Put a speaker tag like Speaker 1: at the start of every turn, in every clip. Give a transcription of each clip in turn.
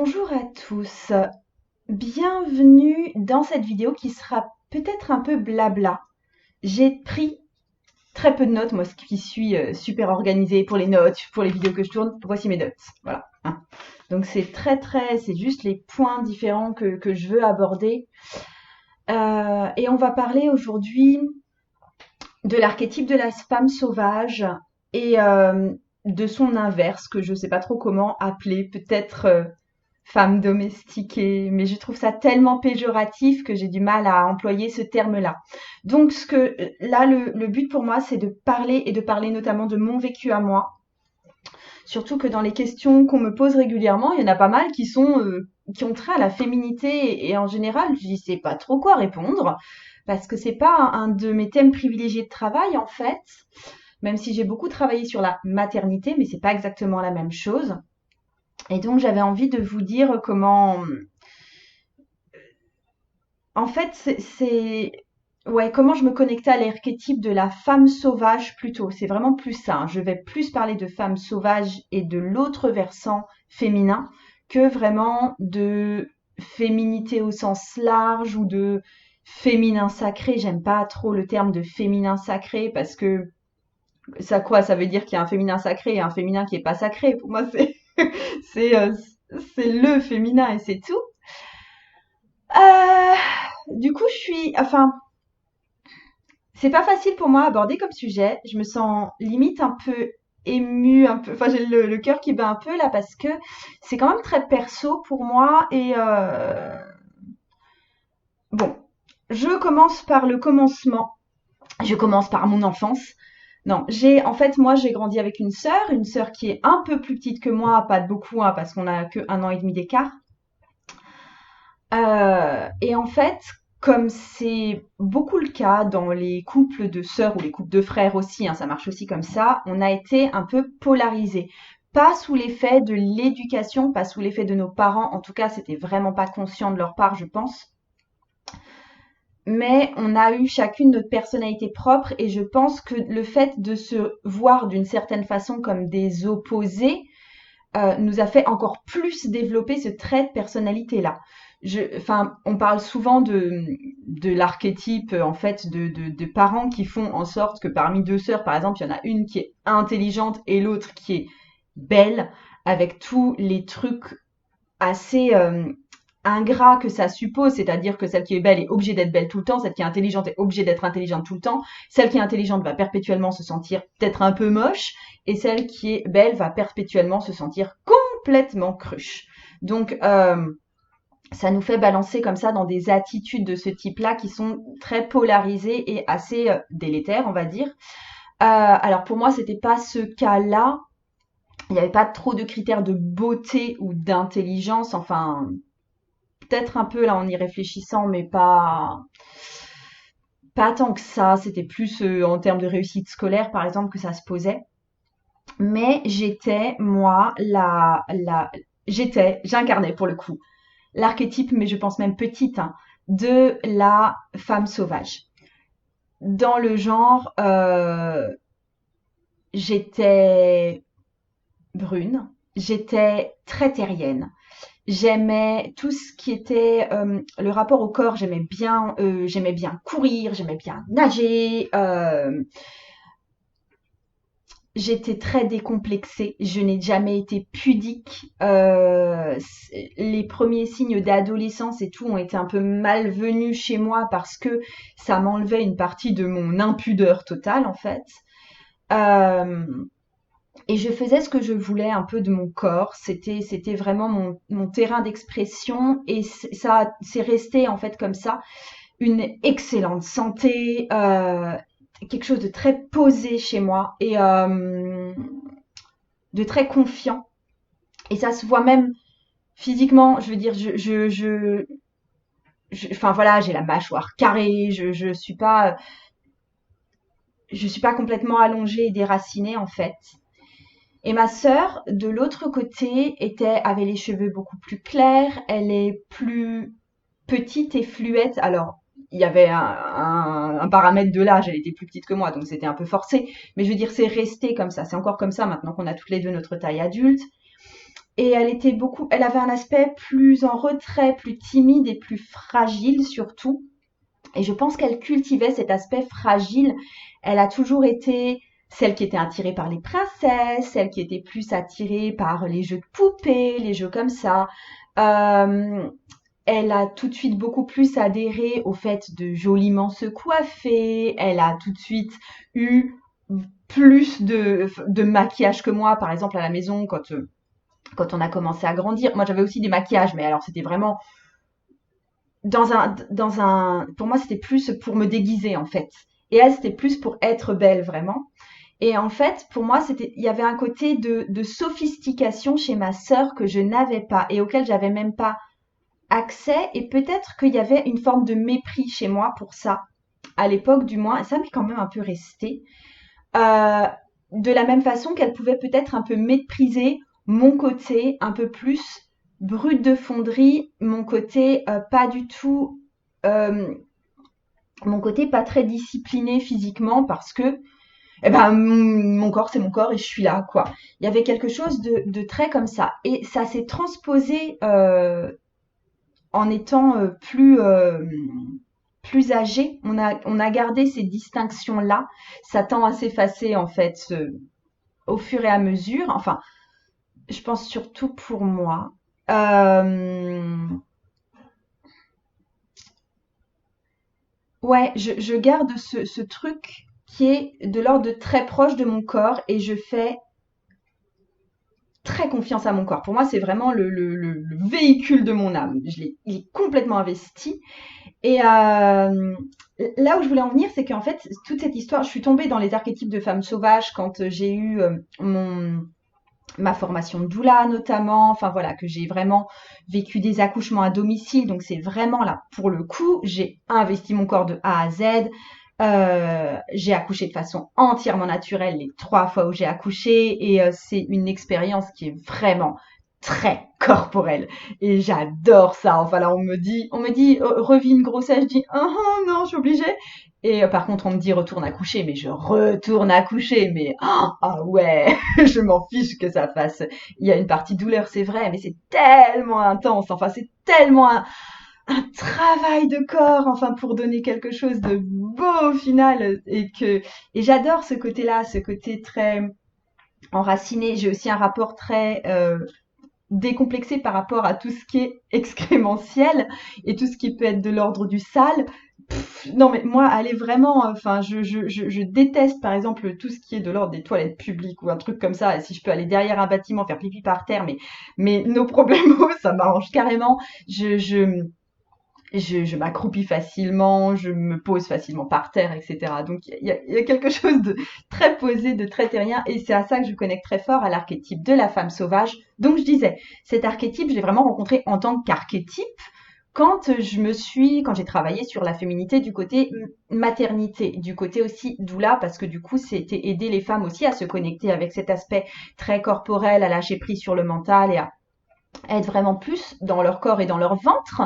Speaker 1: Bonjour à tous, bienvenue dans cette vidéo qui sera peut-être un peu blabla. J'ai pris très peu de notes, moi qui suis super organisée pour les notes, pour les vidéos que je tourne, voici mes notes, voilà. Hein. Donc c'est juste les points différents que je veux aborder. Et on va parler aujourd'hui de l'archétype de la femme sauvage et de son inverse, que je sais pas trop comment appeler, peut-être femme domestiquée, mais je trouve ça tellement péjoratif que j'ai du mal à employer ce terme-là. Donc là, le but pour moi, c'est de parler et de parler notamment de mon vécu à moi. Surtout que dans les questions qu'on me pose régulièrement, il y en a pas mal qui ont trait à la féminité et en général, je sais pas trop quoi répondre parce que c'est pas un de mes thèmes privilégiés de travail en fait, même si j'ai beaucoup travaillé sur la maternité, mais c'est pas exactement la même chose. Et donc j'avais envie de vous dire en fait, ouais, comment je me connectais à l'archétype de la femme sauvage plutôt. C'est vraiment plus ça. Hein. Je vais plus parler de femme sauvage et de l'autre versant féminin que vraiment de féminité au sens large ou de féminin sacré. J'aime pas trop le terme de féminin sacré parce que ça quoi? Ça veut dire qu'il y a un féminin sacré et un féminin qui est pas sacré. Pour moi, c'est, euh, c'est le féminin et c'est tout. Euh, du coup, c'est pas facile pour moi à aborder comme sujet. Je me sens limite un peu émue, un peu, enfin, j'ai le cœur qui bat un peu là parce que c'est quand même très perso pour moi et bon, je commence par le commencement. Je commence par mon enfance. Non, en fait, moi, j'ai grandi avec une sœur qui est un peu plus petite que moi, pas de beaucoup, hein, parce qu'on a que 1 an et demi d'écart. Et en fait, comme c'est beaucoup le cas dans les couples de sœurs ou les couples de frères aussi, hein, ça marche aussi comme ça, on a été un peu polarisés. Pas sous l'effet de l'éducation, pas sous l'effet de nos parents, en tout cas, c'était vraiment pas conscient de leur part, je pense. Mais on a eu chacune notre personnalité propre et je pense que le fait de se voir d'une certaine façon comme des opposés nous a fait encore plus développer ce trait de personnalité-là. Enfin, on parle souvent de l'archétype en fait de parents qui font en sorte que parmi deux sœurs, par exemple, il y en a une qui est intelligente et l'autre qui est belle, avec tous les trucs assez ingrats que ça suppose, c'est-à-dire que celle qui est belle est obligée d'être belle tout le temps, celle qui est intelligente est obligée d'être intelligente tout le temps, celle qui est intelligente va perpétuellement se sentir peut-être un peu moche, et celle qui est belle va perpétuellement se sentir complètement cruche. Donc, ça nous fait balancer comme ça dans des attitudes de ce type-là qui sont très polarisées et assez délétères, on va dire. Alors pour moi, c'était pas ce cas-là. Il n'y avait pas trop de critères de beauté ou d'intelligence. Enfin, peut-être un peu là en y réfléchissant, mais pas tant que ça. C'était plus en termes de réussite scolaire, par exemple, que ça se posait. Mais j'étais, moi, j'incarnais pour le coup l'archétype, mais je pense même petite, hein, de la femme sauvage. Dans le genre, j'étais brune, j'étais très terrienne. J'aimais tout ce qui était le rapport au corps. J'aimais bien courir, j'aimais bien nager. J'étais très décomplexée. Je n'ai jamais été pudique. Les premiers signes d'adolescence et tout ont été un peu malvenus chez moi parce que ça m'enlevait une partie de mon impudeur totale en fait. Euh, et je faisais ce que je voulais un peu de mon corps. C'était vraiment mon terrain d'expression et ça c'est resté en fait comme ça. Une excellente santé, quelque chose de très posé chez moi et de très confiant. Et ça se voit même physiquement. Je veux dire, enfin voilà, j'ai la mâchoire carrée. Je suis pas complètement allongée et déracinée en fait. Et ma sœur, de l'autre côté, avait les cheveux beaucoup plus clairs. Elle est plus petite et fluette. Alors, il y avait un paramètre de l'âge. Elle était plus petite que moi, donc c'était un peu forcé. Mais je veux dire, c'est resté comme ça. C'est encore comme ça maintenant qu'on a toutes les deux notre taille adulte. Et elle avait un aspect plus en retrait, plus timide et plus fragile surtout. Et je pense qu'elle cultivait cet aspect fragile. Elle a toujours été celle qui était attirée par les princesses, celle qui était plus attirée par les jeux de poupées, les jeux comme ça. Euh, Elle a tout de suite beaucoup plus adhéré au fait de joliment se coiffer. Elle a tout de suite eu plus de maquillage que moi, par exemple à la maison quand on a commencé à grandir. Moi j'avais aussi des maquillages, mais alors c'était vraiment pour moi c'était plus pour me déguiser en fait. Et elle c'était plus pour être belle vraiment. Et en fait, pour moi, il y avait un côté de sophistication chez ma sœur que je n'avais pas et auquel j'avais même pas accès. Et peut-être qu'il y avait une forme de mépris chez moi pour ça, à l'époque du moins. Et ça m'est quand même un peu resté. Euh, de la même façon qu'elle pouvait peut-être un peu mépriser mon côté un peu plus brut de fonderie, mon côté pas du tout, euh, mon côté pas très discipliné physiquement parce que eh ben, mon corps, c'est mon corps et je suis là, quoi. Il y avait quelque chose de très comme ça. Et ça s'est transposé en étant plus âgé. On a gardé ces distinctions-là. Ça tend à s'effacer, en fait, au fur et à mesure. Enfin, je pense surtout pour moi. Euh, ouais, je garde ce truc qui est de l'ordre de très proche de mon corps et je fais très confiance à mon corps. Pour moi, c'est vraiment le véhicule de mon âme. Il est complètement investi. Et là où je voulais en venir, c'est qu'en fait, toute cette histoire, je suis tombée dans les archétypes de femmes sauvages quand j'ai eu ma formation de doula notamment, enfin voilà, que j'ai vraiment vécu des accouchements à domicile, donc c'est vraiment là, pour le coup, j'ai investi mon corps de A à Z, j'ai accouché de façon entièrement naturelle les 3 fois où j'ai accouché, et c'est une expérience qui est vraiment très corporelle, et j'adore ça. Enfin là, on me dit, revis une grossesse, je dis, non, je suis obligée. Et par contre, on me dit retourne accoucher, mais je retourne accoucher, mais ah ouais, je m'en fiche que ça fasse. Il y a une partie douleur, c'est vrai, mais c'est tellement intense. Enfin, c'est tellement un travail de corps, enfin, pour donner quelque chose de beau au final. Et j'adore ce côté-là, ce côté très enraciné. J'ai aussi un rapport très décomplexé par rapport à tout ce qui est excrémentiel et tout ce qui peut être de l'ordre du sale. Non mais moi, aller vraiment, enfin, je déteste par exemple tout ce qui est de l'ordre des toilettes publiques ou un truc comme ça. Et si je peux aller derrière un bâtiment faire pipi par terre, mais nos problèmes, ça m'arrange carrément. Je, je, je m'accroupis facilement, je me pose facilement par terre, etc. Donc il y a quelque chose de très posé, de très terrien, et c'est à ça que je connecte très fort à l'archétype de la femme sauvage. Donc je disais, cet archétype, je l'ai vraiment rencontré en tant qu'archétype quand j'ai travaillé sur la féminité du côté maternité, du côté aussi doula, parce que du coup, c'était aider les femmes aussi à se connecter avec cet aspect très corporel, à lâcher prise sur le mental et à être vraiment plus dans leur corps et dans leur ventre.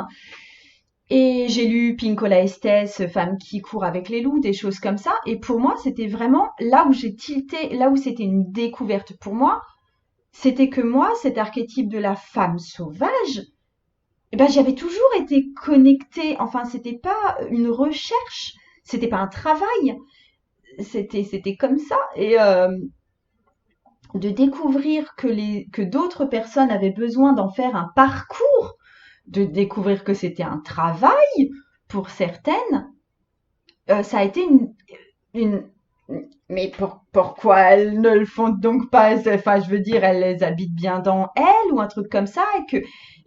Speaker 1: Et j'ai lu Pinkola Estés, Femme qui court avec les loups, des choses comme ça. Et pour moi, c'était vraiment là où j'ai tilté, là où c'était une découverte pour moi, c'était que moi, cet archétype de la femme sauvage, eh ben, j'avais toujours été connectée. Enfin, c'était pas une recherche, c'était pas un travail, c'était comme ça. Et de découvrir que d'autres personnes avaient besoin d'en faire un parcours, de découvrir que c'était un travail pour certaines, ça a été une mais pourquoi elles ne le font donc pas? Enfin, je veux dire, elles les habitent bien dans elles ou un truc comme ça,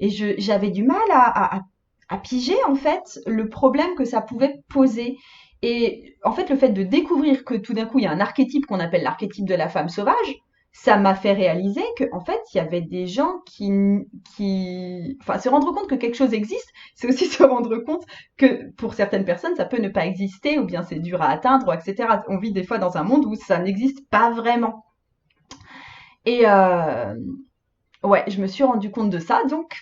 Speaker 1: j'avais du mal à piger en fait le problème que ça pouvait poser. Et en fait, le fait de découvrir que tout d'un coup il y a un archétype qu'on appelle l'archétype de la femme sauvage, ça m'a fait réaliser que en fait il y avait des gens enfin, se rendre compte que quelque chose existe, c'est aussi se rendre compte que pour certaines personnes, ça peut ne pas exister, ou bien c'est dur à atteindre, etc. On vit des fois dans un monde où ça n'existe pas vraiment. Et ouais, je me suis rendu compte de ça, donc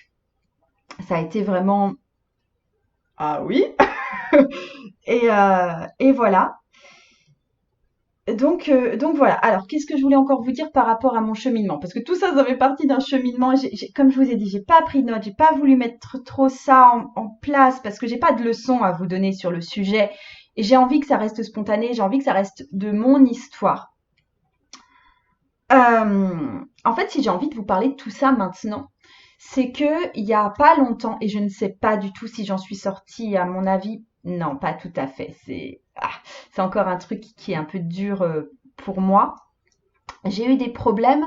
Speaker 1: ça a été vraiment ah oui. Et voilà. Donc voilà. Alors, qu'est-ce que je voulais encore vous dire par rapport à mon cheminement? Parce que tout ça, ça fait partie d'un cheminement. Comme je vous ai dit, j'ai pas pris de notes, j'ai pas voulu mettre trop ça en place parce que j'ai pas de leçons à vous donner sur le sujet. Et j'ai envie que ça reste spontané, j'ai envie que ça reste de mon histoire. En fait, si j'ai envie de vous parler de tout ça maintenant, c'est que il y a pas longtemps, et je ne sais pas du tout si j'en suis sortie, à mon avis, non, pas tout à fait. C'est encore un truc qui est un peu dur pour moi. J'ai eu des problèmes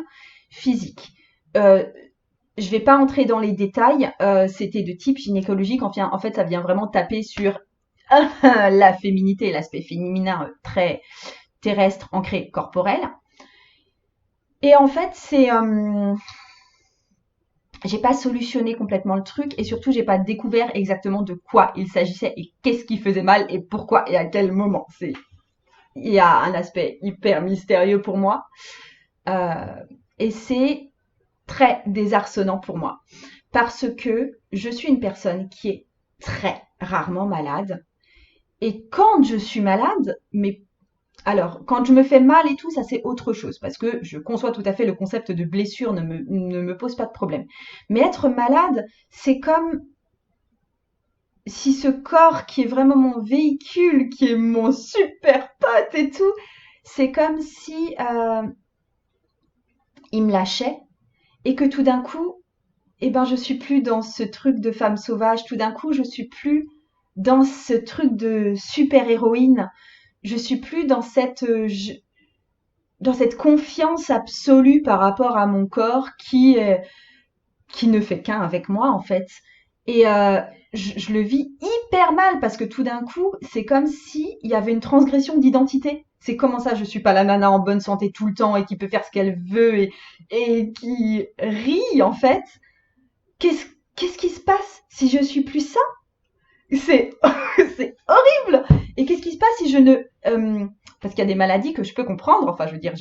Speaker 1: physiques. Euh, je vais pas entrer dans les détails. C'était de type gynécologique. En fait, ça vient vraiment taper sur la féminité, l'aspect féminin très terrestre, ancré, corporel. Et en fait, j'ai pas solutionné complètement le truc et surtout j'ai pas découvert exactement de quoi il s'agissait et qu'est-ce qui faisait mal et pourquoi et à quel moment. Il y a un aspect hyper mystérieux pour moi euh, et c'est très désarçonnant pour moi parce que je suis une personne qui est très rarement malade et quand je suis malade, mais alors, quand je me fais mal et tout, ça c'est autre chose, parce que je conçois tout à fait le concept de blessure ne me pose pas de problème. Mais être malade, c'est comme si ce corps qui est vraiment mon véhicule, qui est mon super pote et tout, c'est comme si il me lâchait et que tout d'un coup, eh ben je suis plus dans ce truc de femme sauvage, tout d'un coup je suis plus dans ce truc de super héroïne, je suis plus dans cette confiance absolue par rapport à mon corps qui ne fait qu'un avec moi en fait. Et je le vis hyper mal parce que tout d'un coup, c'est comme si il y avait une transgression d'identité. C'est comment ça, je suis pas la nana en bonne santé tout le temps et qui peut faire ce qu'elle veut et qui rit en fait. Qu'est-ce qu'est-ce qui se passe si je suis plus ça? C'est c'est horrible. Et qu'est-ce qui se passe si je ne parce qu'il y a des maladies que je peux comprendre. Enfin, je veux dire,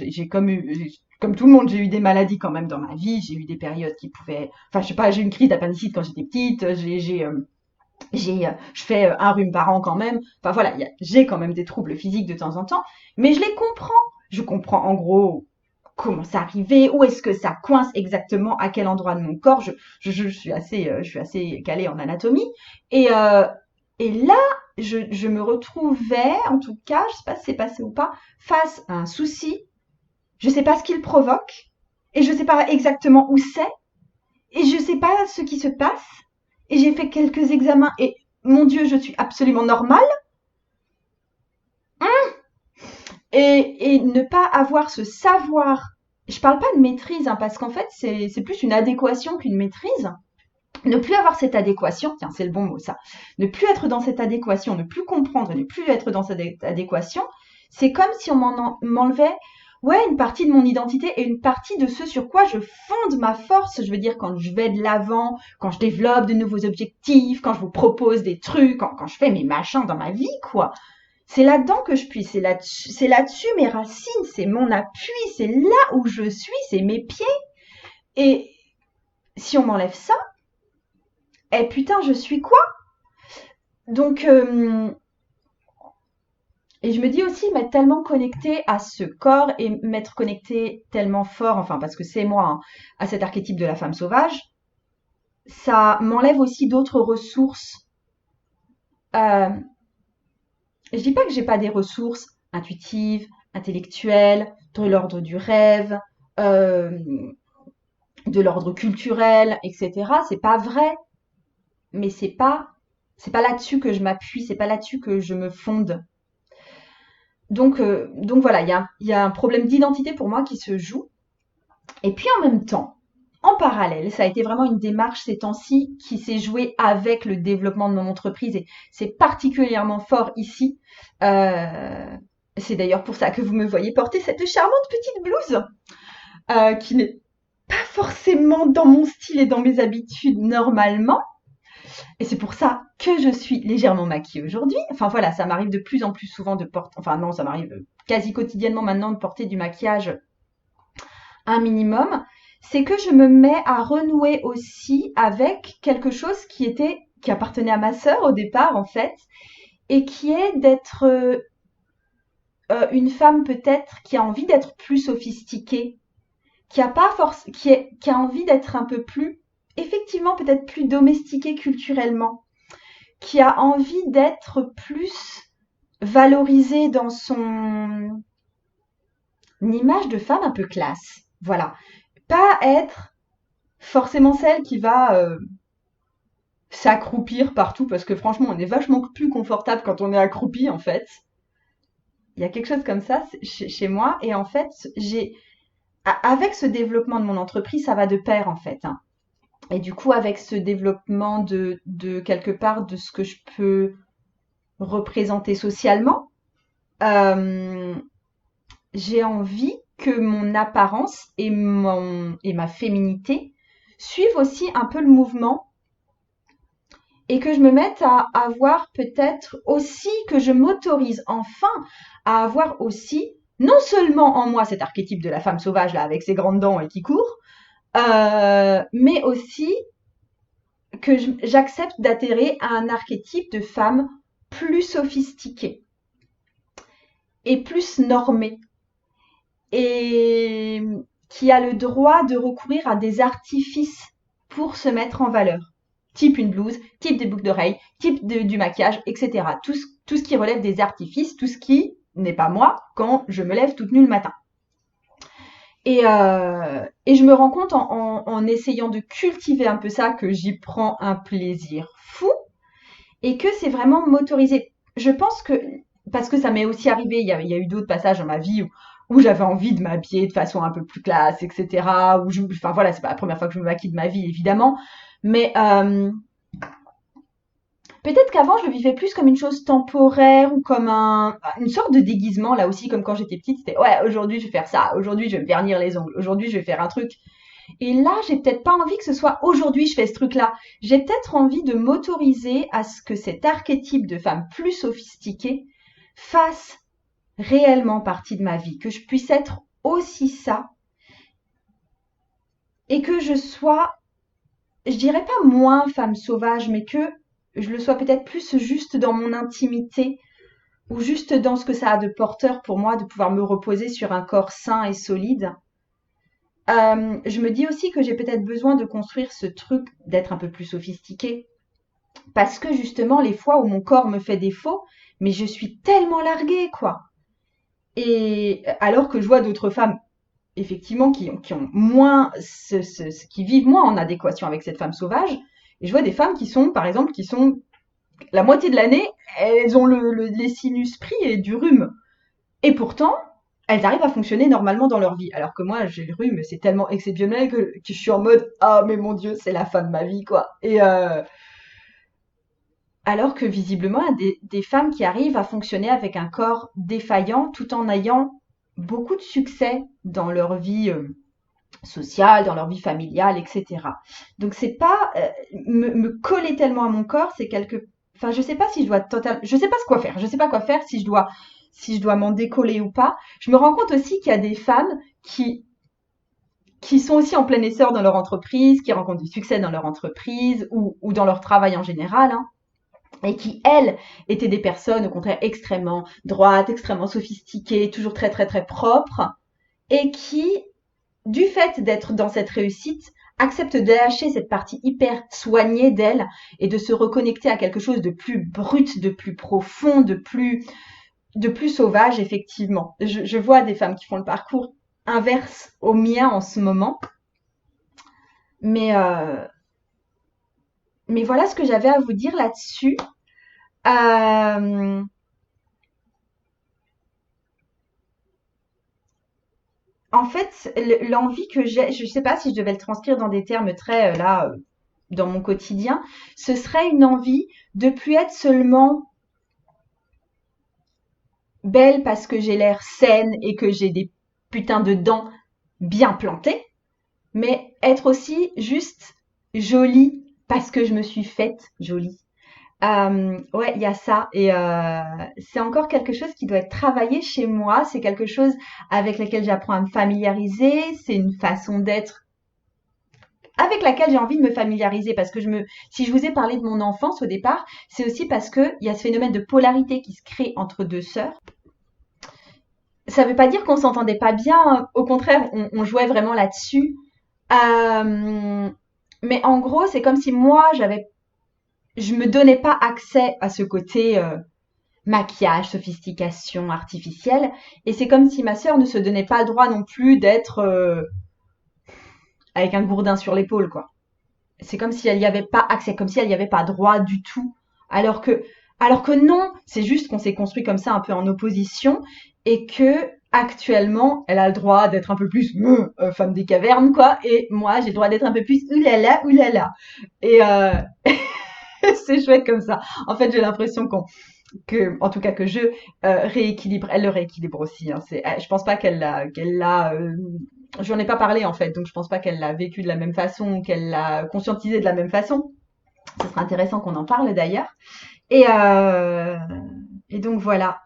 Speaker 1: comme tout le monde, j'ai eu des maladies quand même dans ma vie. J'ai eu des périodes qui pouvaient. Enfin, je sais pas, j'ai eu une crise d'appendicite quand j'étais petite. Je fais un rhume par an quand même. Enfin voilà, j'ai quand même des troubles physiques de temps en temps, mais je les comprends. Je comprends en gros comment ça arrivait, où est-ce que ça coince exactement, à quel endroit de mon corps. Je suis assez calée en anatomie. Et, euh, et là, je me retrouvais, en tout cas, je sais pas si c'est passé ou pas, face à un souci. Je sais pas ce qu'il provoque, et je sais pas exactement où c'est, et je sais pas ce qui se passe. Et j'ai fait quelques examens, et mon Dieu, je suis absolument normale. Et ne pas avoir ce savoir. Je parle pas de maîtrise, hein, parce qu'en fait, c'est plus une adéquation qu'une maîtrise. Ne plus avoir cette adéquation, tiens, c'est le bon mot ça, ne plus être dans cette adéquation, ne plus comprendre, ne plus être dans cette adéquation, c'est comme si on m'enlevait ouais, une partie de mon identité et une partie de ce sur quoi je fonde ma force. Je veux dire, quand je vais de l'avant, quand je développe de nouveaux objectifs, quand je vous propose des trucs, quand je fais mes machins dans ma vie, quoi. C'est là-dedans que je puis, c'est là-dessus mes racines, c'est mon appui, c'est là où je suis, c'est mes pieds. Et si on m'enlève ça, eh putain, je suis quoi? Donc, et je me dis aussi m'être tellement connectée à ce corps et m'être connectée tellement fort, enfin parce que c'est moi, hein, à cet archétype de la femme sauvage, ça m'enlève aussi d'autres ressources. Euh, je dis pas que j'ai pas des ressources intuitives, intellectuelles, de l'ordre du rêve, euh, de l'ordre culturel, etc. C'est pas vrai, mais c'est pas là-dessus que je m'appuie, c'est pas là-dessus que je me fonde. Donc voilà, il y a un problème d'identité pour moi qui se joue. Et puis en même temps, en parallèle, ça a été vraiment une démarche ces temps-ci qui s'est jouée avec le développement de mon entreprise et c'est particulièrement fort ici. Euh, c'est d'ailleurs pour ça que vous me voyez porter cette charmante petite blouse qui n'est pas forcément dans mon style et dans mes habitudes normalement. Et c'est pour ça que je suis légèrement maquillée aujourd'hui. Enfin voilà, ça m'arrive de plus en plus souvent de porter, enfin non, ça m'arrive quasi quotidiennement maintenant de porter du maquillage un minimum. C'est que je me mets à renouer aussi avec quelque chose qui appartenait à ma sœur au départ en fait, et qui est d'être une femme peut-être qui a envie d'être plus sophistiquée, qui a pas force, qui a envie d'être un peu plus, effectivement peut-être plus domestiquée culturellement, qui a envie d'être plus valorisée dans son image de femme un peu classe. Voilà. Pas être forcément celle qui va s'accroupir partout parce que franchement on est vachement plus confortable quand on est accroupi en fait. Il y a quelque chose comme ça chez moi et en fait avec ce développement de mon entreprise ça va de pair en fait, hein. Et du coup avec ce développement de quelque part de ce que je peux représenter socialement, euh, j'ai envie que mon apparence et ma féminité suivent aussi un peu le mouvement et que je me mette à avoir peut-être aussi, que je m'autorise enfin à avoir aussi, non seulement en moi cet archétype de la femme sauvage là avec ses grandes dents et qui court, mais aussi que j'accepte d'atterrir à un archétype de femme plus sophistiquée et plus normée et qui a le droit de recourir à des artifices pour se mettre en valeur. Type une blouse, type des boucles d'oreilles, type du maquillage, etc. Tout ce qui relève des artifices, tout ce qui n'est pas moi quand je me lève toute nue le matin. Et je me rends compte en essayant de cultiver un peu ça que j'y prends un plaisir fou et que c'est vraiment m'autoriser. Je pense que, parce que ça m'est aussi arrivé, il y a eu d'autres passages dans ma vie où j'avais envie de m'habiller de façon un peu plus classe, etc. Enfin voilà, c'est pas la première fois que je me maquille de ma vie, évidemment. Mais peut-être qu'avant, je le vivais plus comme une chose temporaire ou comme une sorte de déguisement, là aussi, comme quand j'étais petite. C'était, ouais, aujourd'hui, je vais faire ça. Aujourd'hui, je vais me vernir les ongles. Aujourd'hui, je vais faire un truc. Et là, j'ai peut-être pas envie que ce soit aujourd'hui, je fais ce truc-là. J'ai peut-être envie de m'autoriser à ce que cet archétype de femme plus sophistiquée fasse réellement partie de ma vie. Que je puisse être aussi ça. Et que je sois, je dirais pas moins femme sauvage, mais que je le sois peut-être plus juste dans mon intimité ou juste dans ce que ça a de porteur pour moi de pouvoir me reposer sur un corps sain et solide. Je me dis aussi que j'ai peut-être besoin de construire ce truc d'être un peu plus sophistiqué parce que justement les fois où mon corps me fait défaut, mais je suis tellement larguée quoi. Et alors que je vois d'autres femmes effectivement qui ont moins qui vivent moins en adéquation avec cette femme sauvage, et je vois des femmes qui sont par exemple qui sont la moitié de l'année, elles ont les sinus pris et du rhume. Et pourtant, elles arrivent à fonctionner normalement dans leur vie. Alors que moi, j'ai le rhume, c'est tellement exceptionnel que je suis en mode ah mais mon Dieu, c'est la fin de ma vie quoi. Et alors que visiblement, il y a des femmes qui arrivent à fonctionner avec un corps défaillant tout en ayant beaucoup de succès dans leur vie sociale, dans leur vie familiale, etc. Donc c'est pas me coller tellement à mon corps, c'est quelque, enfin je sais pas si je dois je sais pas quoi faire, je sais pas quoi faire si je dois m'en décoller ou pas. Je me rends compte aussi qu'il y a des femmes qui sont aussi en plein essor dans leur entreprise, qui rencontrent du succès dans leur entreprise ou dans leur travail en général, hein, et qui, elles, étaient des personnes, au contraire, extrêmement droites, extrêmement sophistiquées, toujours très, très, très propres, et qui, du fait d'être dans cette réussite, acceptent de lâcher cette partie hyper soignée d'elles et de se reconnecter à quelque chose de plus brut, de plus profond, de plus sauvage, effectivement. Je vois des femmes qui font le parcours inverse au mien en ce moment, mais, euh, mais voilà ce que j'avais à vous dire là-dessus. Euh, En fait, l'envie que j'ai, je ne sais pas si je devais le transcrire dans des termes très dans mon quotidien, ce serait une envie de plus être seulement belle parce que j'ai l'air saine et que j'ai des putains de dents bien plantées, mais être aussi juste jolie parce que je me suis faite jolie. Ouais, il y a ça et c'est encore quelque chose qui doit être travaillé chez moi. C'est quelque chose avec lequel j'apprends à me familiariser. C'est une façon d'être avec laquelle j'ai envie de me familiariser parce que si je vous ai parlé de mon enfance au départ, c'est aussi parce que il y a ce phénomène de polarité qui se crée entre deux sœurs ça veut pas dire qu'on s'entendait pas bien. Au contraire, on jouait vraiment là-dessus. Euh, mais en gros, c'est comme si moi, je me donnais pas accès à ce côté maquillage, sophistication artificielle, et c'est comme si ma sœur ne se donnait pas le droit non plus d'être avec un gourdin sur l'épaule, quoi. C'est comme si elle y avait pas accès, comme si elle y avait pas droit du tout, alors que, alors que non, c'est juste qu'on s'est construit comme ça un peu en opposition, et que actuellement, elle a le droit d'être un peu plus femme des cavernes, quoi, et moi, j'ai le droit d'être un peu plus oulala, oulala. Et c'est chouette comme ça. En fait, j'ai l'impression en tout cas que je rééquilibre, elle le rééquilibre aussi. Hein. Je pense pas j'en ai pas parlé en fait, donc je pense pas qu'elle l'a vécu de la même façon, qu'elle l'a conscientisé de la même façon. Ce serait intéressant qu'on en parle d'ailleurs. Et, euh, et donc voilà.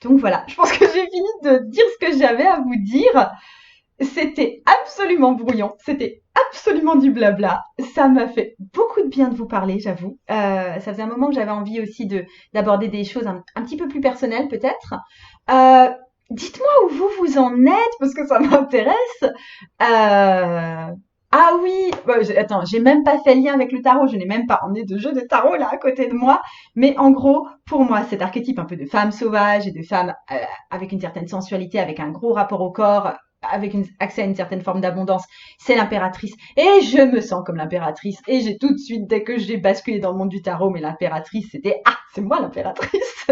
Speaker 1: Donc voilà. Je pense que j'ai fini de dire ce que j'avais à vous dire. C'était absolument brouillon, c'était absolument du blabla. Ça m'a fait beaucoup de bien de vous parler, j'avoue. Ça faisait un moment que j'avais envie aussi d'aborder des choses un petit peu plus personnelles, peut-être. Euh, Dites-moi où vous en êtes, parce que ça m'intéresse. Ah oui, attends, j'ai même pas fait le lien avec le tarot, je n'ai même pas emmené de jeu de tarot là à côté de moi. Mais en gros, pour moi, cet archétype un peu de femme sauvage et de femme avec une certaine sensualité, avec un gros rapport au corps, avec accès à une certaine forme d'abondance, c'est l'impératrice. Et je me sens comme l'impératrice. Et j'ai tout de suite, dès que j'ai basculé dans le monde du tarot, mais l'impératrice, c'était ah, c'est moi l'impératrice.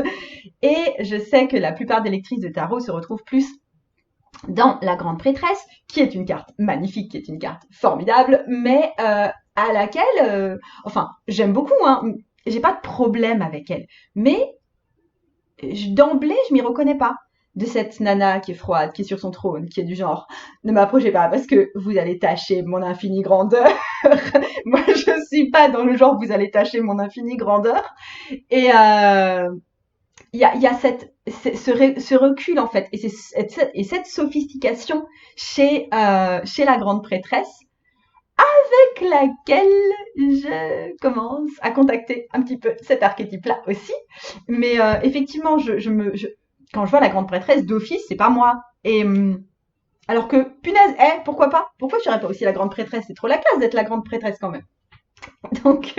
Speaker 1: Et je sais que la plupart des lectrices de tarot se retrouvent plus dans la grande prêtresse, qui est une carte magnifique, qui est une carte formidable, mais à laquelle, enfin, j'aime beaucoup, hein, j'ai pas de problème avec elle, mais d'emblée, je m'y reconnais pas de cette nana qui est froide, qui est sur son trône, qui est du genre ne m'approchez pas parce que vous allez tâcher mon infinie grandeur. Moi, je suis pas dans le genre vous allez tâcher mon infinie grandeur. Et il y a ce recul en fait et cette sophistication chez la grande prêtresse avec laquelle je commence à contacter un petit peu cet archétype-là aussi. Mais effectivement, quand je vois la grande prêtresse d'office, c'est pas moi. Et alors que punaise, pourquoi pas? Pourquoi je serais pas aussi la grande prêtresse? C'est trop la classe d'être la grande prêtresse quand même. Donc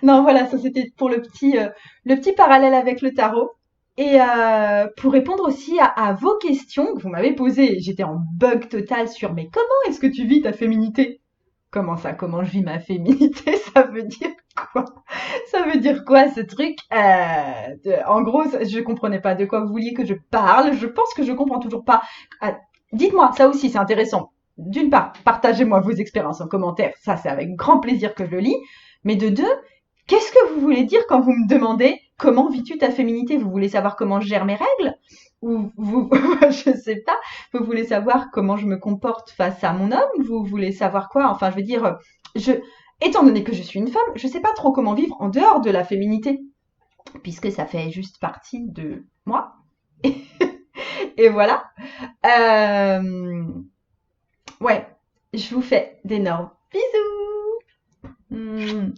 Speaker 1: non, voilà, ça c'était pour le petit parallèle avec le tarot. Et pour répondre aussi à vos questions que vous m'avez posées, j'étais en bug total sur mais comment est-ce que tu vis ta féminité? Comment ça, comment je vis ma féminité? Ça veut dire quoi? Ça veut dire quoi ce truc? En gros, je comprenais pas de quoi vous vouliez que je parle. Je pense que je comprends toujours pas. Dites-moi, ça aussi c'est intéressant. D'une part, partagez-moi vos expériences en commentaire. Ça, c'est avec grand plaisir que je le lis. Mais de deux, qu'est-ce que vous voulez dire quand vous me demandez comment vis-tu ta féminité? Vous voulez savoir comment je gère mes règles? Ou vous, je sais pas, vous voulez savoir comment je me comporte face à mon homme? Vous voulez savoir quoi? Enfin, je veux dire, étant donné que je suis une femme, je sais pas trop comment vivre en dehors de la féminité, puisque ça fait juste partie de moi. Et voilà. Euh, ouais, je vous fais d'énormes bisous.